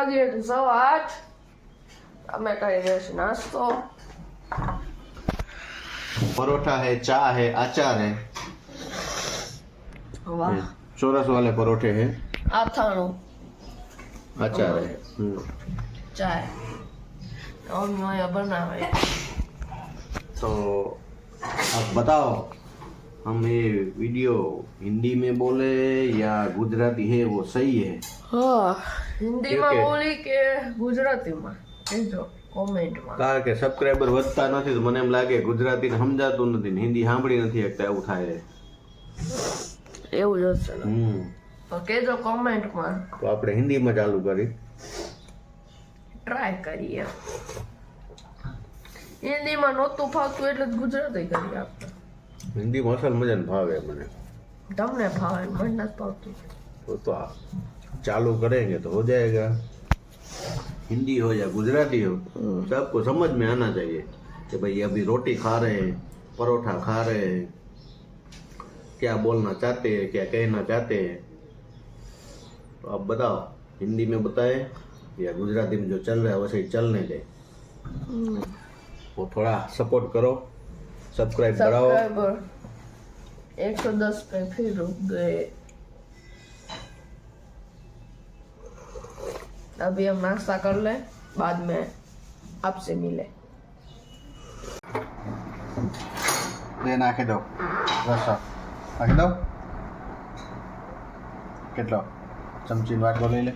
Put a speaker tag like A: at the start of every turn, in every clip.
A: વાગે 8:15 અમે કરી દેશ नाश्तो
B: परोठा है, चा है, अचार है।
A: वाह
B: चौरस वाले परोठे हैं,
A: आथाणो
B: अचार है।
A: चाय और माया बनावे।
B: तो अब बताओ हम ये वीडियो हिंदी में बोले या गुजराती है वो सही है?
A: हाँ हिंदी में
B: Okay.
A: बोली के गुजराती में कहो कमेंट में
B: કારણ કે સબસ્ક્રાઇબર વધતા નથી તો મને એમ લાગે ગુજરાતીને સમજાતું નથી ને હિન્દી સાંભળી નથી શકતા એવું થાય છે।
A: એવું જ હશે ને તો કહેજો કમેન્ટ માં
B: તો આપણે હિન્દીમાં ચાલુ કરી
A: ટ્રાય કરીએ હિન્દીમાં નહોતું ફાવતું એટલે જ ગુજરાતી કરીએ આપણે
B: હિન્દીમાં અસલ મજાને ભાવે મને
A: તમને ફાવે મને નથી ફાવતું
B: तो चालू करेंगे तो हो जाएगा। हिंदी हो या गुजराती हो सबको समझ में आना चाहिए कि भाई अभी रोटी खा रहे हैं, परोठा खा रहे हैं, क्या बोलना चाहते हैं, क्या कहना चाहते हैं। तो अब बताओ हिंदी में बताए या गुजराती में जो चल रहा है वैसे ही चलने दे। वो थोड़ा सपोर्ट करो, सब्सक्राइब कराओ।
A: 110 पे फिर रुक गए। अभी हम नाश्ता कर ले बाद में आपसे मिले।
B: ले नाखी दो रसा नाखी दो કેટલો ચમચી વાટકો લઈ લે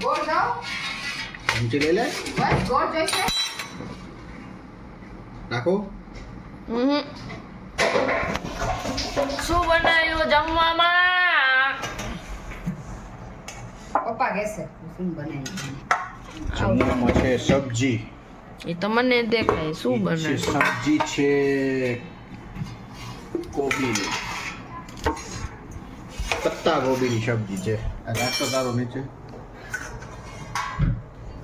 C: ગોળ જાઓ
B: ચમચી લઈ લે
C: બસ ગોળ જોઈશે
B: નાખો
A: શું બનાવ્યું જમવામાં
C: પપ્પા કહેશે શું બનાવી
B: જમવામાં છે સબ્જી
A: એ તમને દેખાય શું
B: છે
A: બનાવ્યું
B: સબ્જી છે કોબીની પત્તા કોબીની સબ્જી છે આ રાખતો તારો નીચે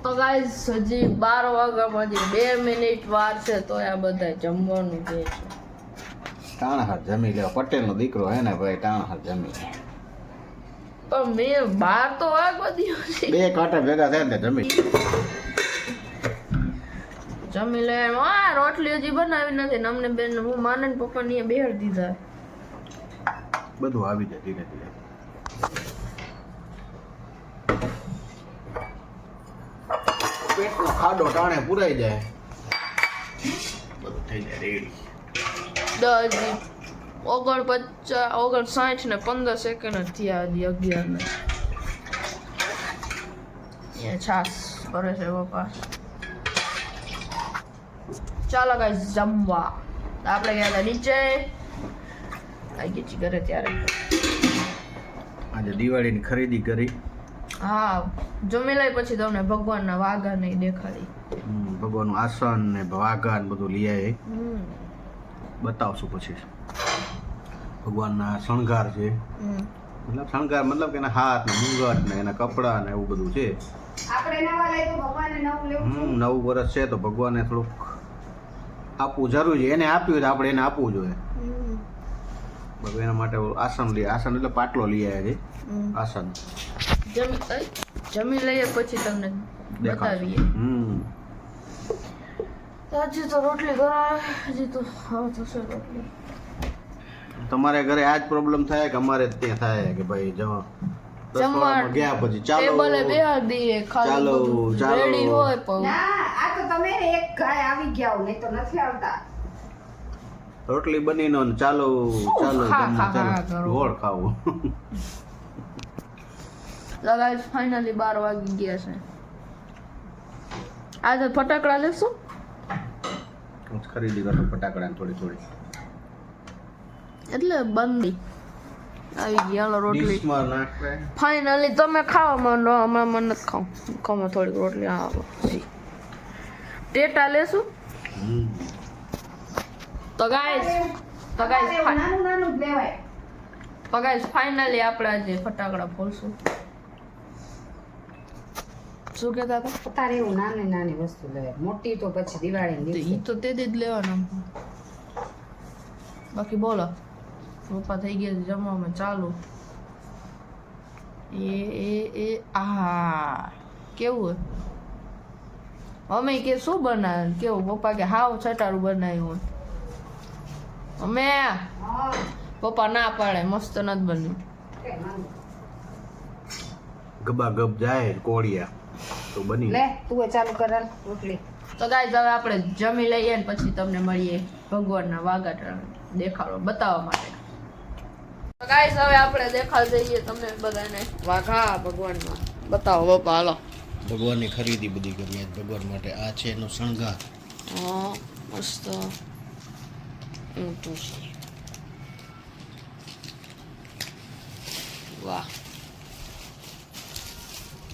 A: તો ગાઈસ હજી 12 વાગ્યામાં હજી 2 મિનિટ વાર છે તો આ બધા જમવાનું કે છે
B: ટાણહાર જમી લે પટેલનો દીકરો હે ને ભાઈ ટાણહાર જમી લે
A: પણ મેં 12 તો વાગવા દીધો છે
B: બે કાંટા ભેગા થાય ને જમી
A: જમી લે આ રોટલી હજી બનાવી નથી ને અમને બેન હું માને ને પપ્પા ને બેહાડ દીધા
B: બધું આવી જાય ધીરે ધીરે પેટનો ખાડો ટાણે પુરાઈ જાય બધું થઈ જાય રેડી
A: 59 ને 15 સેકન્ડ થયા હજી 11 ને એ છાસ કરે છે પપ્પા ચાલો ગાઈસ જમવા આપણે ગયા હતા નીચે આવી ગઈ છી ઘરે ત્યારે
B: આજે દિવાળીની ખરીદી કરી
A: હા જમી લઈ પછી તમને ભગવાનના વાઘા નહીં દેખાડી
B: ભગવાનનું આસન ને વાઘા ને બધું લઈ આવી બતાવશું પછી ભગવાનના શણગાર છે મતલબ શણગાર મતલબ કે એના હાથ ને મુંગટ ને એના કપડા ને એવું બધું છે
C: આપણે નવા લઈ તો ભગવાનને નવું લેવું
B: નવું વર્ષ છે તો ભગવાનને થોડુંક આપવું જરૂરી છે એને આપ્યું તો આપણે એને આપવું જોઈએ બધું એના માટે આસન લઈએ આસન એટલે પાટલો લઈ આવ્યા છે આસન
A: જમી લઈએ પછી તમને બતાવીએ હજી તો રોટલી કરાય હજી તો હવે થશે રોટલી
B: તમારે ઘરે આ જ પ્રોબ્લેમ થાય કે અમારે જ ત્યાં થાય કે ભાઈ જમા
A: જમવા
B: ગયા પછી ચાલો
A: ટેબલે બેહાડી દઈએ
B: ચાલો,
A: ખાલી
B: ચાલો.
A: રેડી હોય પણ
C: ના આ તો તમે એક ગાય આવી ગયા હો નહીં તો નથી આવતા
B: રોટલી બની નો ચાલો ચાલો
A: ખા,
B: જમવા
A: ખા, ખા
B: ચાલો
A: કરો.
B: ગોળ ખાવું
A: ગાઈસ ફાઇનલી 12 વાગી ગયા છે આજે ફટાકડા લેશું
B: ખરીદી કરો ફટાકડા થોડી થોડી
A: એટલે બંધી આવી ગઈ હાલો રોટલી
B: ડીશમાં નાખે
A: ફાઇનલી તમે ખાવા માંડો હમણાં મને નથી ખાવું ખાવા થોડીક રોટલી આવો ટેટા લેશું તો ગાઈસ
C: નાનું નાનું જ લેવાય
A: ફાઇનલી આપણે આજે ફટાકડા ફોડશું શું કહેતા હતા
C: તારે એવું નાની નાની વસ્તુ લેવાય મોટી તો પછી દિવાળીની દિવસે
A: એ તો તે જ લેવાના બાકી બોલો પપ્પા થઈ ગયા છે જમવામાં ચાલુ એ આ કેવું અમે કે શું બનાવે કેવું પપ્પા કે હાવ છટારું બનાવ્યું અમે
C: હા
A: પપ્પા ના પાડે મસ્ત નથી બન્યું
C: કે માંગ.
B: ગબા ગબ જાય કોળિયા તો બની
C: લે તું એ ચાલુ કર હાલ, રોટલી
A: તો ગાઈસ હવે આપણે જમી લઈએ ને પછી તમને મળીએ ભગવાનના વાગાટણ દેખાડો બતાવવા માટે તો ગાઈસ હવે આપણે દેખાડ દઈએ તમને બધાને વાઘા ભગવાનમાં બતાવો પપ્પા હાલો
B: ભગવાનની ખરીદી બધી કરી આજ ભગવાન માટે આ છે એનો શણગાર
A: હા મસ્ત ઊંટું છે વાહ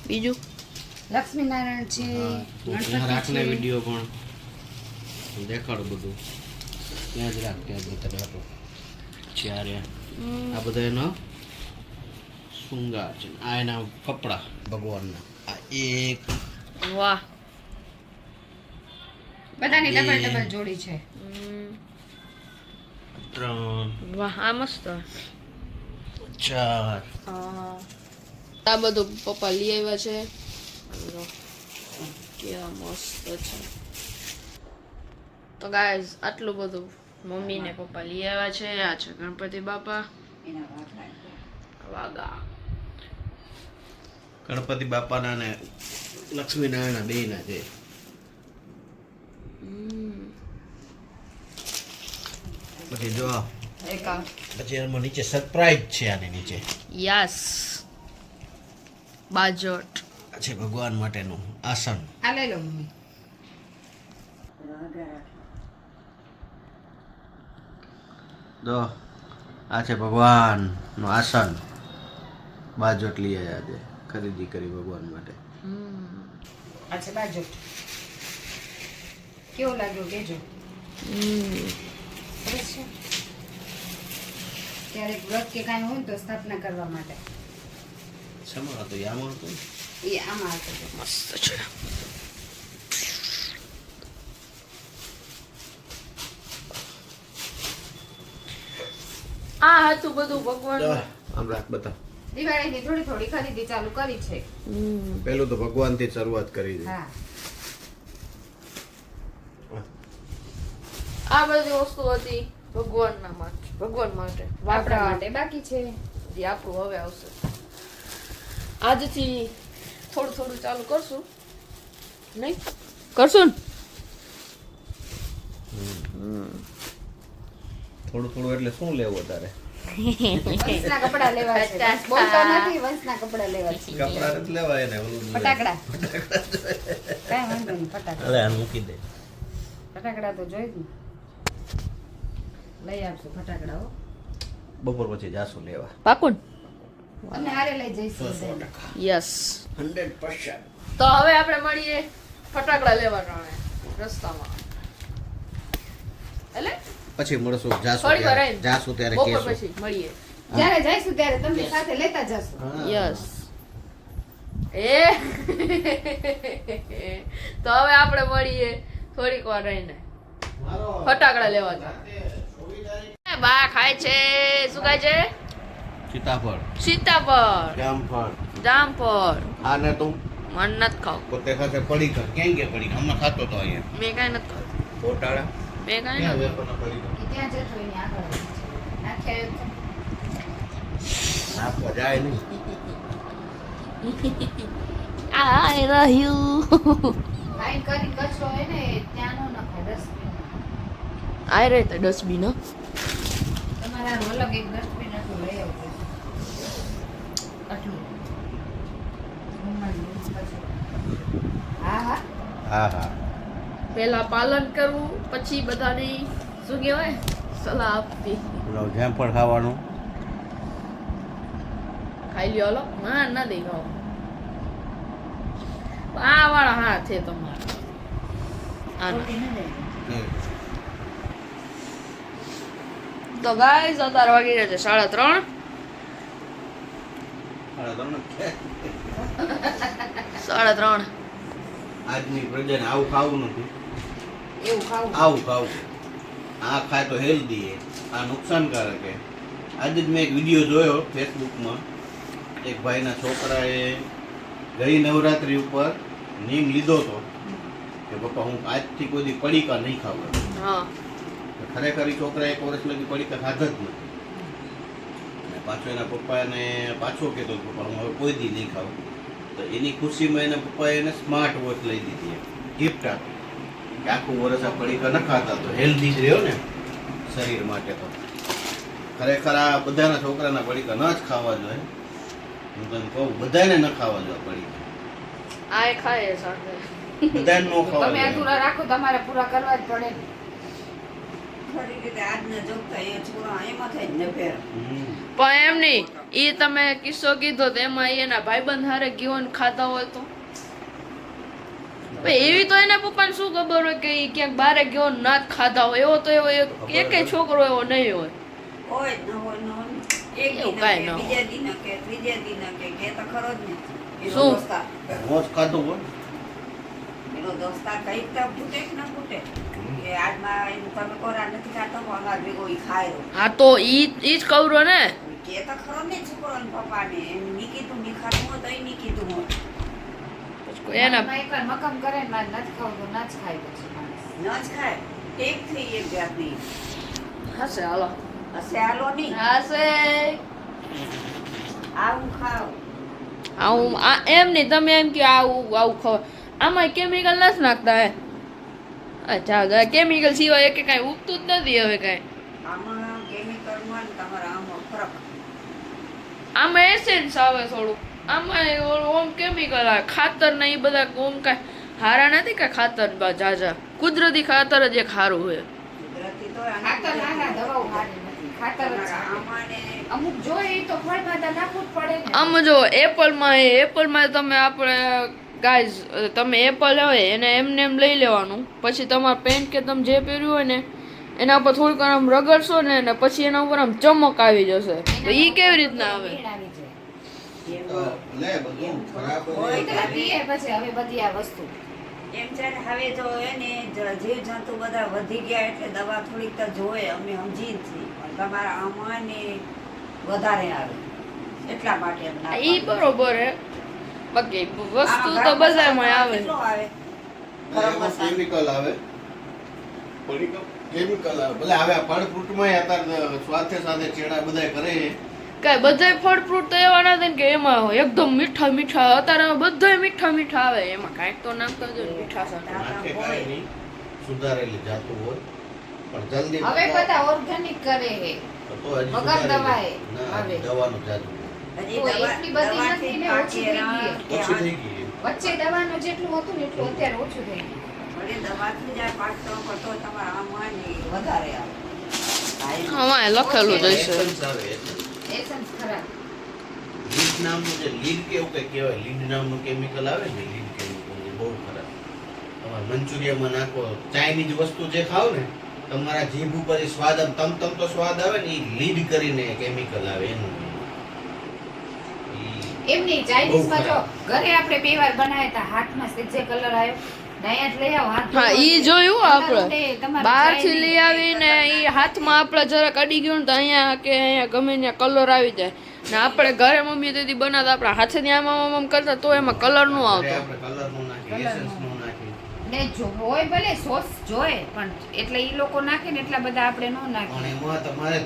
A: બીજું
C: લક્ષ્મીનારાયણ છે
B: ત્યાં રાખને વિડીયો પણ દેખાડો બધું ત્યાં જ રાખ ત્યાં જ તને આપો ચારે આ બધા એનો શૃંગાર છે આ એના કપડા ભગવાનના આ એક
A: વાહ
C: બધાની ડબલ ડબલ જોડી છે
B: ત્રણ
A: વાહ આ મસ્ત
B: ચાર
A: આ બધું પપ્પા લઈ આવ્યા છે જો, કેવા મસ્ત છે તો ગાઈઝ આટલું બધું મમ્મી ને પપ્પા લઈ આવ્યા છે આ છે ગણપતિ બાપા
C: એના વાઘા.
A: વાગા
B: ગણપતિ બાપાના ને લક્ષ્મીનારાયણ બેયના છે પછી જો
A: એકા
B: પછી એમાં નીચે સરપ્રાઈઝ છે આની નીચે
A: યસ બાજોટ
B: આ છે ભગવાન માટેનું આસન
C: આ લઈ લો મમ્મી
B: જો આ છે ભગવાનનું આસન બાજોટ લઈ આવ્યા છે ખરીદી કરી ભગવાન માટે
C: આ છે બાજુ કેવું લાગ્યું કેજો સરસ છે ક્યારેક વ્રત કે કાંઈ હોય ને તો સ્થાપના કરવા માટે
B: શેમાં હતું યામાં હતું
C: એ આમાં હતું
A: મસ્ત છે આ હતું બધું ભગવાન
B: આમ રાખ બતા
C: દિવાળીની થોડી થોડી ખરીદી ચાલુ કરી છે
B: પહેલું તો ભગવાન થી શરૂઆત કરી છે
C: હા
A: આ બધી વસ્તુ હતી ભગવાનના માટે ભગવાન માટે
C: આપણા માટે બાકી છે
A: જે આપણું હવે આવશે આજથી થોડું થોડું ચાલુ કરશું નહીં કરશું ને
B: થોડું થોડું એટલે શું લેવું તારે
C: વંશના કપડા લેવા છે વંશ બોલતો નથી વંશના કપડા લેવા છે
B: કપડા નથી લેવાય ને ઓલું
C: ફટાકડા કાંઈ વાંધો નહીં ફટાકડા
B: અરે આ મૂકી દે
C: ફટાકડા તો જોઈ જ ને લઈ આવશું ફટાકડા હો
B: બપોર પછી જાશું લેવા
A: પાકુન
C: અને હારે લઈ જઈશું
B: 100%
A: યસ
B: 100%
A: તો હવે આપણે મળીએ ફટાકડા લેવા ટાણે રસ્તામાં એટલે
B: પછી મળશું જાશું
A: થોડી વાર
B: ત્યારે
A: રહીને.
B: જાશું ત્યારે
A: બપોર
B: કહેશું
A: પછી મળીએ
C: જ્યારે જઈશું ત્યારે તમને સાથે લેતા જશું
B: હા.
A: યસ એ તો હવે આપણે મળીએ થોડીક વાર રહીને ફટાકડા લેવા જાય બા ખાય છે શું ખાય છે
B: સીતાફળ
A: સીતાફળ
B: જામફળ
A: જામફળ
B: આને તું
A: મન નથી ખાવ
B: પોતે ખાતે પડી કર ક્યાં કે પડી હમણાં ખાતો તો અહીંયા
A: મેં કાંઈ નથી ખાવ
B: ફોટાડા
A: મેં કાંઈ
B: ક્યાં
A: નથી
B: વેપરના પડી કર
C: એ ત્યાં જતો એની આગળ નાખ્યા
B: નાખવા જાય નહીં
A: આઈ રહ્યું
C: લાઈન કરી કચરો હોય ને ત્યાંનો નખાય ડસ્ટબિન
A: આઈ રહે તો ડસ્ટબિન
C: તમારા અલગ એક ડસ્ટબિન હતું લઈ આવજો આટલું રૂમમાં જ કચરો. હા હા
B: હા હા
A: પહેલા પાલન કરવું પછી બધાની શું કહેવાય સલાહ આપવી
B: પેલો જામફળ ખાવાનું
A: ખાઈ લ્યો હલો ના ના દઈ ખાઓ આ વાળા હા છે તમારા આના
C: ખોટી ન જાય.
A: તો ગાઈસ અત્યારે વાગી રહ્યા છે 3:30 3:30
B: આજની પ્રજાને આવું ખાવું નથી
C: એવું ખાવું
B: આવું ખાવું આ ખાય તો હેલ્ધી આ નુકસાનકારક છે આજે જ મેં એક વિડીયો જોયો ફેસબુકમાં એક ભાઈના છોકરાએ ગઈ નવરાત્રી ઉપર નિયમ લીધો હતો કે પપ્પા હું આજથી કોઈ દી પડીકા નહીં ખાવા.
A: હા
B: ખરેખર એ છોકરા એક વર્ષ લગી પડીકા ખાધા જ નથી. અને પાછો એના પપ્પાને પાછો કહેતો કે પપ્પા હું હવે કોઈ દી નહીં ખાઉં. તો એની ખુશીમાં એના પપ્પાએ એને સ્માર્ટ વોચ લઈ દીધી, ગિફ્ટ આપી કે આખું વર્ષ આ પડીકા ન ખાતા તો હેલ્ધી જ રહ્યો ને શરીર માટે. તો ખરેખર આ બધાના છોકરાના પડીકા ન જ ખાવા જોઈએ. હું તને કહું બધાને ન ખાવા જોઈએ પડીકા,
A: આ ખાય સાથે
B: બધાને ન ખાવા
C: તમે
B: જોઈએ.
C: અધૂરા રાખો તમારે પૂરા કરવા જ પડે ને.
D: ખરી રીતે આજના જોગતા એ છોકરા એમાં થાય જ ને ફેર.
B: હમ.
A: પણ એમ નહીં, ઈ તમે કિસ્સો કીધો તો એમાં ઈ એના ભાઈબંધ હારે ગયો ને ખાતા હોય તો ભાઈ એવી તો એના પપ્પાને શું ખબર હોય કે ઈ ક્યાંક બારે ગયો ને ના જ ખાતા હોય. એવો તો એવો એકેય છોકરો એવો નહીં હોય.
D: હોય જ ન હોય ન હોય. એક દી
A: એવું
D: ન
A: કાંઈ
D: કે,
A: ન હોય.
D: બીજા દી ન કે, ત્રીજા દી ન કે તો ખરો જ ને. એનો
A: શું?
D: દોસ્તાર.
B: રોજ ખાતું હોય.
D: એનો દોસ્તાર કંઈક તો ફૂટે કે ન ફૂટે. કે આજમાં એનું તમે કોરા નથી ખાતો પણ અમાર ભેગો ઈ ખાય રહ્યો.
A: હા તો ઈ જ કવરો ને.
D: કે તો ખરો ને છોકરો ને પપ્પાને એમ ની કીધું ની ખાતું હોય તો ઈ ની કીધું હોય.
A: એના
C: મનમાં એકવાર મક્કમ કરે ને મારે નથી ખાવું તો ના જ ખાય પછી માણસ.
D: ન જ ખાય. ટેક થઈ એક જાતની.
A: હશે હાલો
D: હશે હાલો નહીં.
A: હશે
D: આવું ખાવ.
A: આવું એમ નહીં, તમે એમ કે આવું આવું ખવાય. આમાં કેમિકલ નથી નાખતા હે. અચ્છા કેમિકલ સિવાય કે કાંઈ ઉગતું જ નથી હવે કાંઈ.
D: આમાં કેમિકલમાં ને તમારા આમાં ફરક.
A: આમાં એસેન્સ આવે થોડુંક, આમાં ઓમ કેમિકલ આવે. ખાતર ને એ બધા ઓમ કાંઈ હારા નથી કાંઈ ખાતર જાજા. કુદરતી ખાતર જ એક સારું હોય.
D: કુદરતી તો
C: ખાતર નાના દવાઓ હારી નથી. ખાતર જ સારી.
D: આમાં ને
C: અમુક જોઈએ ઈ તો ફળમાં તો નાખવું જ પડે ને.
A: આમ જો એપલમાં તમે આપણે ગાઈઝ તમે એપલ હોય એને એમને એમ લઈ લેવાનું. પછી તમારા પેન્ટ કે તમે જે પહેર્યું હોય ને એના ઉપર થોડુંક આમ રગડશો ને પછી એના ઉપર આમ ચમક આવી જશે. તો ઈ કેવી રીતના આવે?
C: ભીડ આવી જાય.
D: એમ
B: લે બધું ખરાબ
D: હોય
B: જ
D: તો
B: છે.
C: પીએ પછી હવે બધી આ વસ્તુ
D: એમ છે ને હવે જો એને જીવ જંતુ બધા વધી ગયા એટલે દવા થોડીક તો જોઈએ અમે સમજી જ છીએ પણ તમારા આમાં ને વધારે આવે એટલા માટે એમ ના
A: ઈ બરોબર હે, બાકી વસ્તુ તો બજારમાં આવે.
D: કેટલો આવે ગરમ
B: એમાં
D: મસાલો
B: કેમિકલ આવે, કેમિકલ આવે. ભલે હવે આ ફળ ફ્રૂટમાં અત્યારે સ્વાસ્થ્ય સાથે ચેડા બધા કરે છે.
A: કાંઈ બધાય ફળ ફ્રૂટ તો એવા નથી ને કે એમાં એકદમ મીઠા મીઠા. અત્યારે બધાય મીઠા મીઠા આવે. એમાં કાંઈક તો નામ કરજો ને મીઠા સાથે.
B: નાખે કાંઈ નહીં, સુધારેલી જાતું હોય પણ જલ્દી
C: હવે બધા ઓર્ગેનિક કરે હે.
B: તો હજી
C: વગર
B: સુધારેલી.
C: દવાએ
B: ના,
C: આવે.
B: દવાનું જાતું હોય.
D: હજી
C: તો
D: દવા
C: એટલી બધી
D: દવાથી
C: નથી ને, ઓછી થઈ ગઈ.
B: ઓછી થઈ ગઈ.
C: વચ્ચે દવાનું જેટલું હતું ને એટલું અત્યારે ઓછું થઈ ગયું.
D: ભલે દવાથી જાય પાકતો પણ તો તમારા આમાં ને વધારે આવે
A: આમાં લખેલું જ હશે.
B: Essence આવે, essence.
C: એસન્સ ખરાબ.
B: લીડ નામનું જે લીડ કેવું કંઈક કહેવાય, લીડ નામનું કેમિકલ આવે ને લીડ કેમિકલ એ બહુ ખરાબ. તમારે મંચુરિયામાં નાખો, ચાઇનીઝ વસ્તુ જે ખાવ ને તમારા જીભ ઉપર એ સ્વાદ તમ તો સ્વાદ આવે ને એ લીડ કરીને કેમિકલ આવે એનું.
C: એમની ચાઇનીઝમાં
B: બહુ
C: જો
B: ખરાબ.
C: ઘરે આપણે બે વાર બનાવ્યા હતા હાથમાં જે કલર આવ્યો નયા જ લઈ આવો હાથ
A: હા ઈ જોયું
C: કલર
A: આપણે
C: ઉડે, તમારે
A: બહારથી
C: Chinese
A: લઈ આવીને ઈ હાથમાં આપણે જરાક અડી ગયું ને તો અહીંયા કે અહીંયા ગમે ત્યાં કલર આવી જાય. ને આપણે ઘરે મમ્મી તેથી બનાવતા આપણા હાથેથી આમ કરતા તો એમાં કલર નો આવતો.
B: આપણે કલરનું નાખીએ, એસેન્સનું નાખીએ.
C: ને જો હોય ભલે સોસ જોય પણ એટલે ઈ લોકો નાખે ને એટલા બધા આપણે ન
B: પણ
C: નાખીએ
B: એમાં તમારે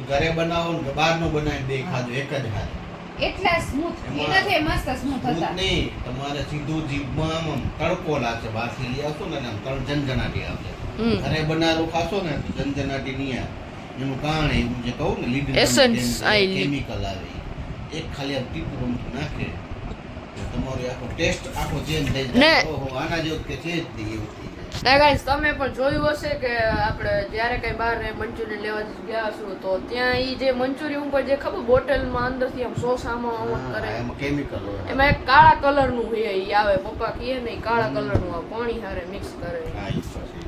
B: ઘરે બનાવો ને બહારનું બનાવીને બે ખાજો એક જ હાથ.
C: એટલા સ્મૂથ એ
B: એમાં
C: નથી મસ્ત સ્મૂથ
B: દૂધ
C: હતા
B: નહીં, તમારે સીધું જીભમાં આમ તડકો લાગશે. બહારથી લઈ આવશો ને આમ ઝંઝનાટી આવશે.
A: હમ.
B: ઘરે બનાવેલું ખાશો ને તો ઝંઝનાટી નહીં આવે. એનું કારણ એવું જે કહું ને લીડ
A: Essence આઈ.
B: કેમિકલ આવે એક ખાલી આમ ટીપું નાખે એટલે તમારો આખો ટેસ્ટ આખો ચેન્જ થઈ
A: ને-
B: જાય. ઓહો આના જેવું કે છે જ નહીં એવું થઈ જાય.
A: ના ગાઈસ તમે પણ જોયું હશે કે આપણે જ્યારે કઈ બહાર મંચુરિયન લેવા ગયા હશું તો ત્યાં ઈ જે મંચુરિયન ઉપર જે ખબર બોટલમાં અંદરથી આમ સોસ આમાં આમ
B: હા,
A: કરે
B: એમાં કેમિકલ હોય.
A: એમાં એક કાળા કલરનું હોય ઈ આવે. પપ્પા કહે ને ઈ કાળા કલરનું આવે, પાણી હારે મિક્સ કરે.
B: હા, ઈ પછી.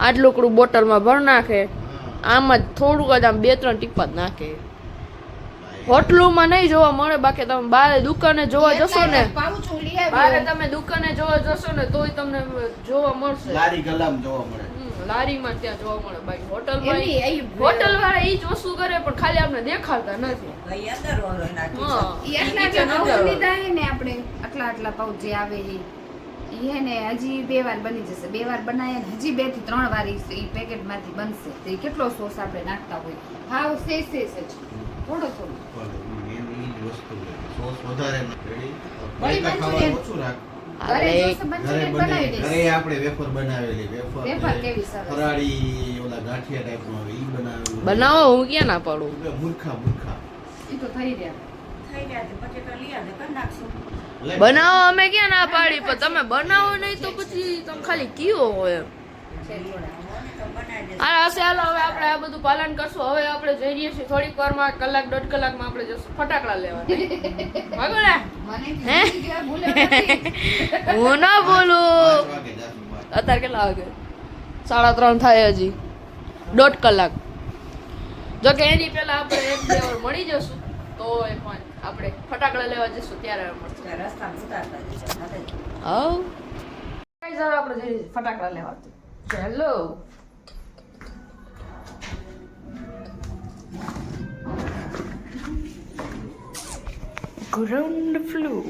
A: આટલું બોટલમાં ભર નાખે,
B: હા,
A: આમાં જ થોડુંક જ આમ 2-3 ટીપા જ નાખે.
B: હા,
A: હોટલોમાં નહીં જોવા મળે, બાકી તમે બારે દુકાને જોવા જશો ને,
C: પાઉચ લઈ
A: બારે
C: આવ્યો
A: તમે દુકાને જોવા જશો ને તોય તમને જોવા મળશે.
B: લારી ગલામ જોવા મળે.
A: હમ. લારીમાં ત્યાં જોવા મળે, બાકી હોટલમાં
C: એમની અહીં
A: હોટલ વાળા ઈ જ વસ્તુ કરે પણ ખાલી આપણે દેખાડતા નથી.
D: ભાઈ અંદર ઓલો નાખી
A: હા.
C: ઈ આટલા
A: Kitchen
C: આટલા
A: અંદર.
C: પાઉચ લીધા હે ને આપણે આટલા પાઉચ જે આવે ઈ હે ને હજી 2 વાર બની જશે. 2 વાર બનાયા ને હજી 2 થી 3 વાર ઈ પેકેટ માંથી બનશે. તો ઈ કેટલો સોસ આપણે નાખતા હોય, હાવ સેજ જ થોડો થોડો.
B: એની વસ્તુ સોસ વધારે રેડી
C: વળી મંચુરિયન.
B: ઓછું રાખ.
C: ઘરે
A: અરે,
C: જોશે મંચુરિયન બનાવી
B: ઘરે
C: દઈશ.
B: આપણે વેફર બનાવેલી
C: વેફર કેવી સરસ.
B: ફરાળી ઓલા ગાંઠિયા ટાઈપનું આવે ઈ બનાવેલું.
A: બનાવો, હું ક્યાં ના પાડું.
B: મૂર્ખા
C: ઈ તો થઈ રહ્યા.
D: થઈ ગયા છે બટેટા લઈ આવે કરી નાખશું.
A: બનાવો અમે ક્યાં ના પાડી, પણ તમે બનાવો નહીં તો પછી તમે ખાલી કયો હોય એમ.
C: છે થોડા.
D: તો બનાવી દેશું.
A: આ હશે, હાલો હવે આપણે આ બધું પાલન કરશું. હવે આપણે જઈ રહીએ છીએ થોડીક વારમાં, કલાક 1.5 કલાકમાં આપણે જશું ફટાકડા લેવા. ભાગો ને.
C: મને
A: હે?
C: ભૂલી ગયા, ભૂલે નથી.
A: હું ના બોલું.
B: 5 વાગે જાશું બહાર.
A: અત્યારે કેટલા વાગે? 3:30 થાય હજી. 1.5 કલાક. જો કે એની પહેલા આપણે 1-2 વાર મળી જશું તો એ પણ આપણે ફટાકડા લેવા જશું ત્યારે મળશે.
D: ત્યાં રસ્તામાં ઉતારતા જશે સાથે જ.
A: આવ ગાઈસ, હવે આપણે જઈ ફટાકડા લેવા. હેલો. Ground floor.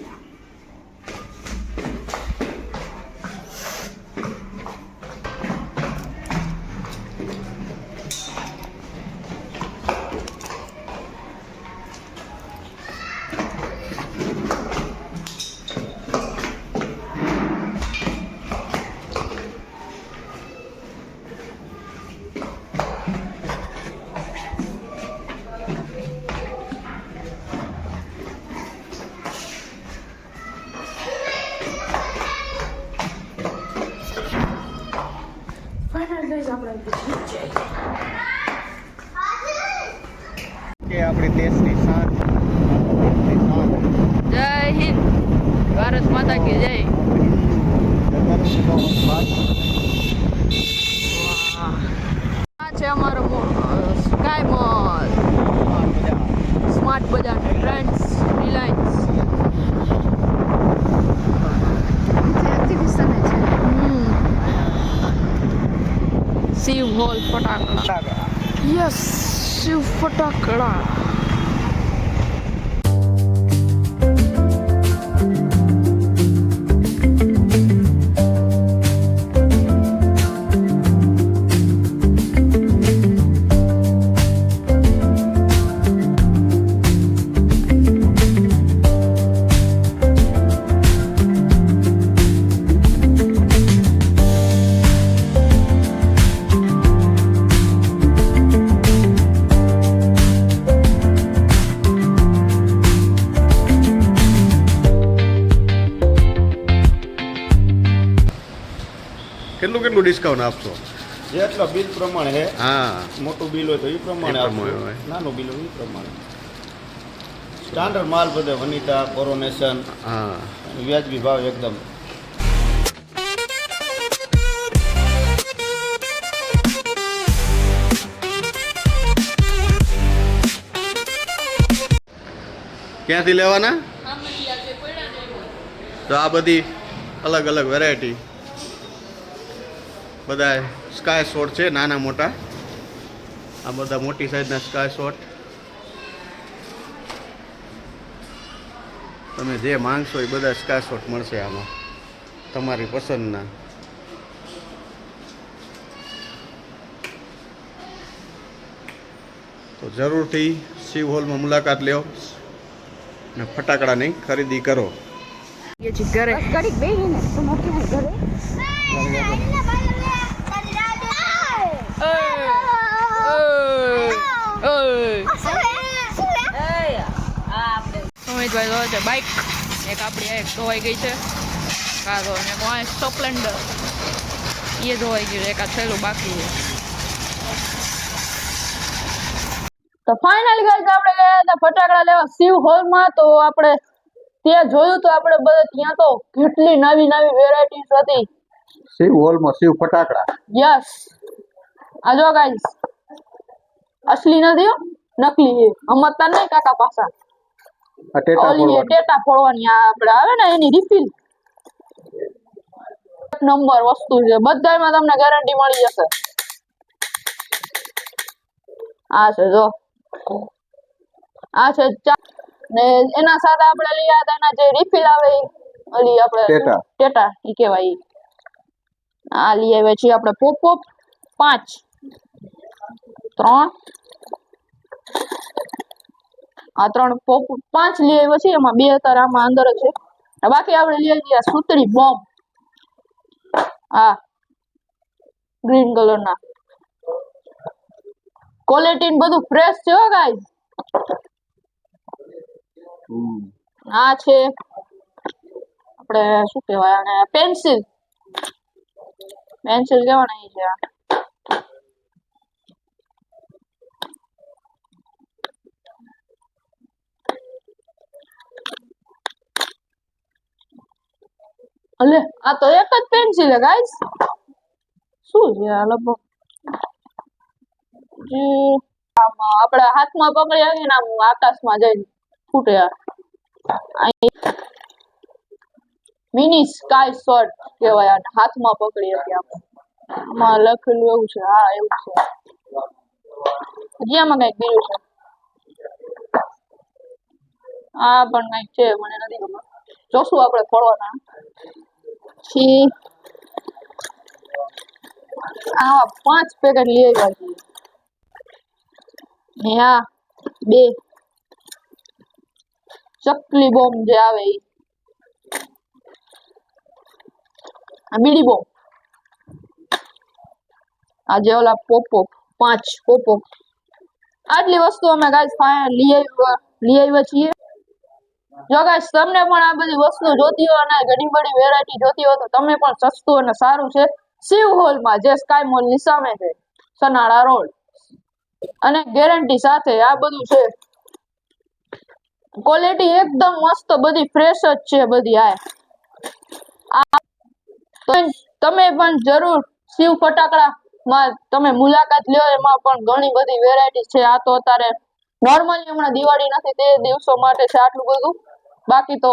B: કે આપણી દેશની શાન
A: જય હિન્દ. ભારત માતા કી જય. આ છે અમારો સ્કાય મોલ, સ્માર્ટ બજાર ને ટ્રેન્ડ્સ, રિલાયન્સ.
C: એક્ઝિબિશન છે.
A: શિવ હોલ ફટાકડા. યસ, શિવ ફટાકડા.
B: કેટલું ડિસ્કાઉન્ટ આપશો?
E: જેટલા બિલ પ્રમાણે હે,
B: હા,
E: મોટું બિલ હોય તો એ પ્રમાણે
B: એ પ્રમાણે
E: આપવું.
B: હોય.
E: નાનું બિલ હોય એ પ્રમાણે. સ્ટાન્ડર્ડ માલ બધે વનિતા, કોરોનેશન,
B: હા.
E: વ્યાજબી ભાવ એકદમ.
B: ક્યાંથી લેવાના? તો આ બધી અલગ અલગ વેરાયટી, બધા સ્કાય શોટ છે, નાના મોટા. આ બધા મોટી સાઈઝના સ્કાય શોટ. તમે જે માંગશો એ બધા સ્કાય શોટ મળશે આમાં, તમારી પસંદના. તો જરૂરથી શિવ હોલમાં મુલાકાત લ્યો ને ફટાકડાની ખરીદી કરો.
A: ये जी घरे
C: ઘડીક બેહીને તો મોટી ઘરે
A: સુમિતભાઈ જોવે છે બાઇક. એક આપણી એક ધોવાઈ ગઈ છે કારો, ને કોઈ સ્પ્લેન્ડર એ ધોવાઈ ગયું, એક આ છેલ્લું બાકી છે. તો ફાઇનલી ગાઈસ આપણે ગયા હતા ફટાકડા લેવા શિવ હોલમાં. તો આપણે ત્યાં જોયું તો આપણે બધા ત્યાં તો કેટલી નવી નવી વેરાયટીઝ હતી.
B: શિવ હોલમાં શિવ ફટાકડા.
A: યસ, આ જો ગાઈસ, અસલી નથી હો, નકલી છે. હમતા નહીં કાકા પાસા. ઓલી ટેટા ફોડવાની આ આપણે આવે ને એની રિફિલ. નંબર વસ્તુ છે, બધામાં તમને ગેરંટી મળી જશે. આ છે જો, આ છે ને એના સાથે આપણે લઈ આવ્યા હતા એના જે રિફિલ આવે ઈ ઓલી આપણે ટેટા ઈ કહેવાય ઈ. આ લઈ આવ્યા છીએ આપણે પોપ 5 3 આ 3 પોપ 5 લઈ આવ્યા છીએ, એમાં 2 અત્યારે આમાં અંદર જ છે. બાકી આપણે લઈ આવ્યા સુતરી બોમ્બ, આ ગ્રીન કલરના. ક્વોલિટી બધું ફ્રેશ છે હો ગાઈસ. આ છે આપણે શું કહેવાય આને, પેન્સિલ કહેવાય ને, છે આ. અલે આ તો એક જ પેન્સિલ છે ગાઈસ. શું છે આ લગભગ જે આપણે હાથમાં પકડી આવીએ ને આમ આકાશમાં જઈને ફૂટે. મિની સ્કાય શોટ કહેવાય આને, હાથમાં પકડી હતી આપણે. આમાં લખેલું એવું છે, હા એવું છે. હજી આમાં કઈક બીજું છે, આ પણ કઈક છે, મને નથી ખબર. જોશું આપણે ખોલવાના. પછી આ 5 પેકેટ લઈ આવ્યા છીએ. ને આ 2 ચકલી બોમ્બ જે આવે ઈ. આ બીડી બોમ્બ. આ જે ઓલા પોપો 5 પોપો. આટલી વસ્તુ અમે ગાઈસ લઈ આવ્યા છીએ. જો ગાઈસ તમને પણ આ બધી વસ્તુ જોતી હોય અને ઘણી બધી વેરાયટી જોતી હોય તો તમે પણ સસ્તું અને સારું છે શિવ હોલમાં, જે સ્કાય મોલ ની સામે છે, સનાળા રોડ, અને ગેરંટી સાથે આ બધું છે. ક્વોલિટી એકદમ મસ્ત, બધી ફ્રેશ જ છે બધી. આ તમે પણ જરૂર શિવ ફટાકડા માં તમે મુલાકાત લ્યો, એમાં પણ ઘણી બધી વેરાયટી છે. આ તો અત્યારે નોર્મલી હમણાં દિવાળી નથી તે દિવસો માટે છે આટલું બધું. બાકી તો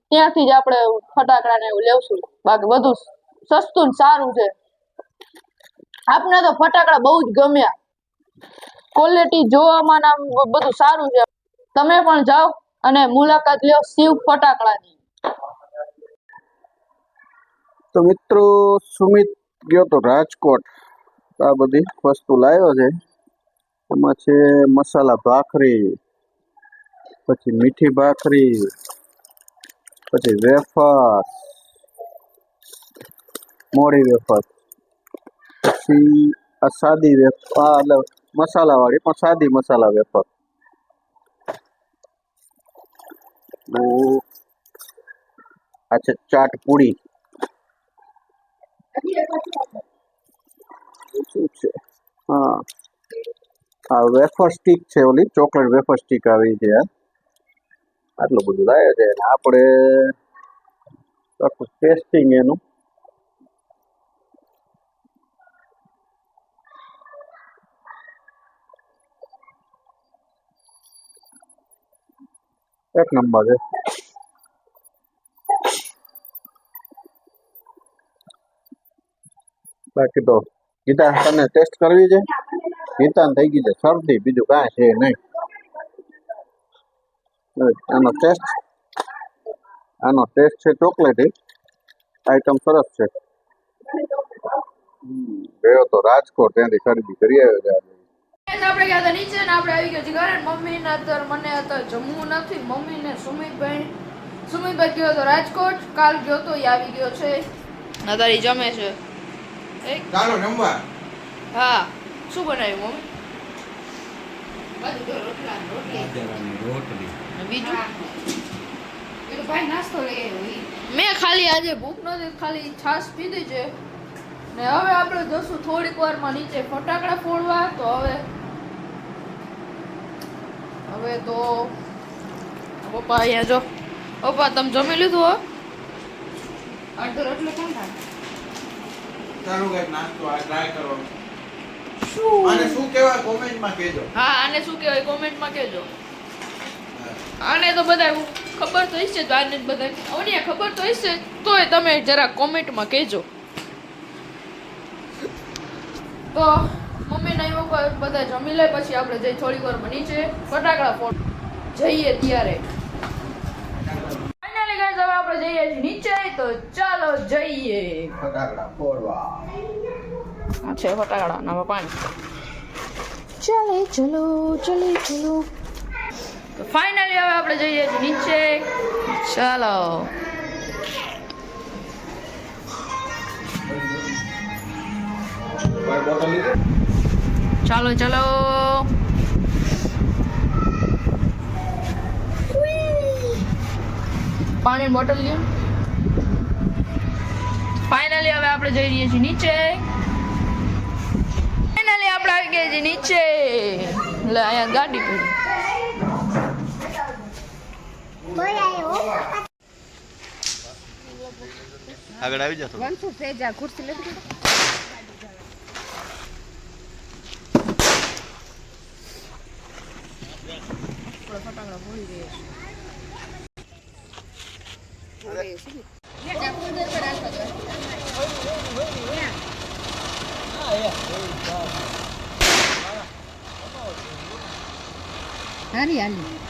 A: ત્યાંથી જ આપણે ફટાકડા ને એવું લેવશું. બાકી બધું સસ્તું ને સારું છે. આપણે તો ફટાકડા બહુ જ ગમ્યા, ક્વોલિટી જોવામાં આમ બધું સારું છે. તમે પણ જાઓ અને મુલાકાત લ્યો શિવ ફટાકડાની.
E: તો મિત્રો સુમિત ગયો તો રાજકોટ, આ બધી વસ્તુ લાવ્યો છે. એમાં છે મસાલા ભાખરી, પછી મીઠી ભાખરી, પછી વેફર, મોડી વેફર, પછી આ સાદી વેફર, એટલે મસાલા વાળી પણ સાદી મસાલા વેફર, આ છે ચાટ પૂડી. શું છે? હા, આ વેફર સ્ટીક છે, ઓલી ચોકલેટ વેફર સ્ટીક આવી છે. આટલું બધું લાવે છે અને આપણે ટેસ્ટિંગ એનું. એક નંબર છે. બાકી તો ગીતા તને ટેસ્ટ કરવી છે? ગીતા થઈ ગઈ છે શરદી, બીજું કાંઈ છે નહીં. આનો ટેસ્ટ છે ચોકલેટી, આઈટમ સરસ છે. ગયો તો રાજકોટ, ત્યાંથી ખરીદી કરી આવ્યો છે.
A: આપણે ગયા હતા નીચે ને આપણે આવી ગયા છીએ ઘરે. મમ્મી ને અત્યારે મને અત્યારે જમવું નથી. મમ્મી ને સુમિતભાઈ ગયો તો રાજકોટ, કાલ ગયો તો, એ આવી ગયો છે, અત્યારે જમે છે.
B: ચાલો જમવા.
A: હા, શું બનાવ્યું મમ્મી? બીજું
C: ભાઈ નાસ્તો લઈ આવ્યો.
A: મેં ખાલી આજે ભૂખ નથી, ખાલી છાશ પીધી છે. ને હવે આપણે જશું થોડીક વારમાં નીચે ફટાકડા ફોડવા. તો હવે તો પપ્પા અહીંયા જો. પપ્પા તમે જમી લીધું? હો
C: અડધો રોટલો કોણ થાય?
B: ચાલો ગાઈસ નાસ્તો આ ટ્રાય કરો.
A: શું
B: આને શું કહેવાય કોમેન્ટમાં કહેજો.
A: હા, આને શું કહેવાય કોમેન્ટમાં કહેજો. આને તો બધા ખબર તો હશે, તો આને બધા ઓનિયા ખબર તો હશે, તોય તમે જરા કોમેન્ટમાં કહેજો. તો મમ્મી ને એવું બધા જમી લે પછી આપણે જઈ થોડી વારમાં નીચે ફટાકડા ફોડ જઈએ ત્યારે ફાઇનલી ગાઈસ હવે આપણે જઈએ છીએ નીચે તો ચાલો જઈએ
B: ફટાકડા ફોડવા
A: આ છે ફટાકડા ના પાણી ચાલે ચલો ચલે ચલો તો ફાઇનલી હવે આપણે જઈએ છીએ નીચે ચાલો
B: બોટલ લીધી
A: ચાલો ચલો પાણી બોટલ લ્યો ફાઇનલી હવે આપણે જઈ રહીએ છીએ નીચે ફાઇનલી આપણે આવી ગયા છીએ નીચે લે અહીંયા ગાડી પડી
B: આગળ આવી જતો
C: વંશુ સેજા ખુરશી લેતી ફટાકડા ફોડી દે હારી હાલી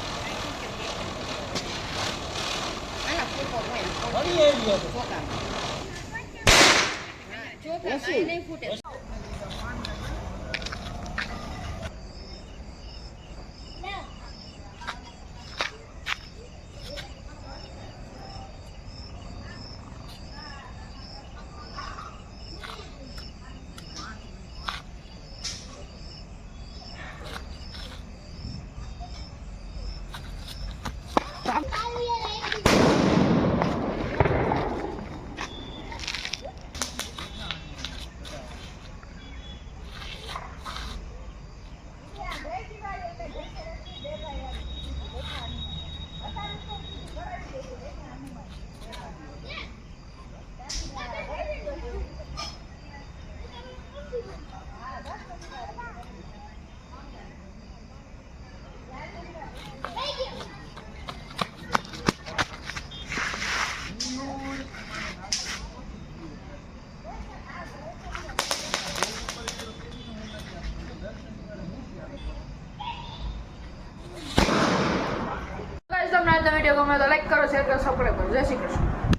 A: તમને આજનો વિડીયો ગમે તો લાઈક કરો શેર કરો સબસ્ક્રાઈબ કરો જય શ્રી કૃષ્ણ